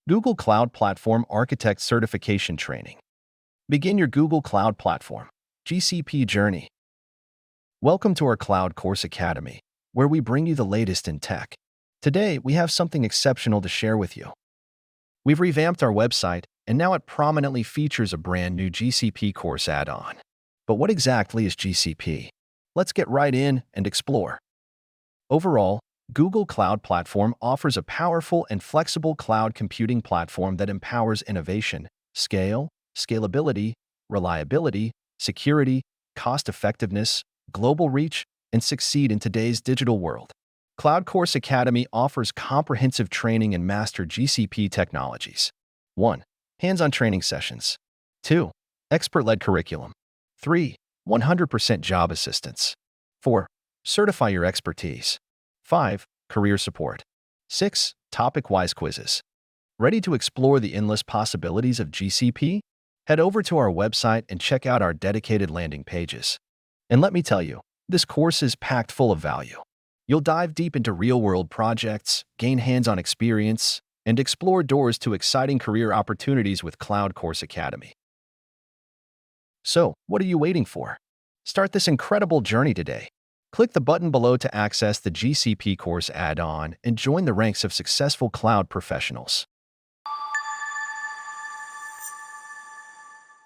Google Cloud Platform Architect Certification Training. Begin your Google Cloud Platform (GCP) journey. Welcome to our Cloud Course Academy, where we bring you the latest in tech. Today, we have something exceptional to share with you. We've revamped our website, and now it prominently features a brand new GCP course add-on. But what exactly is GCP? Let's get right in and explore. Overall, Google Cloud Platform offers a powerful and flexible cloud computing platform that empowers innovation, scalability, reliability, security, cost-effectiveness, global reach, and succeed in today's digital world. Cloud Course Academy offers comprehensive training in master GCP technologies. 1. Hands-on training sessions. 2. Expert-led curriculum. 3. 100% job assistance. 4. Certify your expertise. 5. Career support. 6. Topic-wise quizzes. Ready to explore the endless possibilities of GCP? Head over to our website and check out our dedicated landing pages. And let me tell you, this course is packed full of value. You'll dive deep into real-world projects, gain hands-on experience, and explore doors to exciting career opportunities with Cloud Course Academy. So, what are you waiting for? Start this incredible journey today. Click the button below to access the GCP course add-on and join the ranks of successful cloud professionals.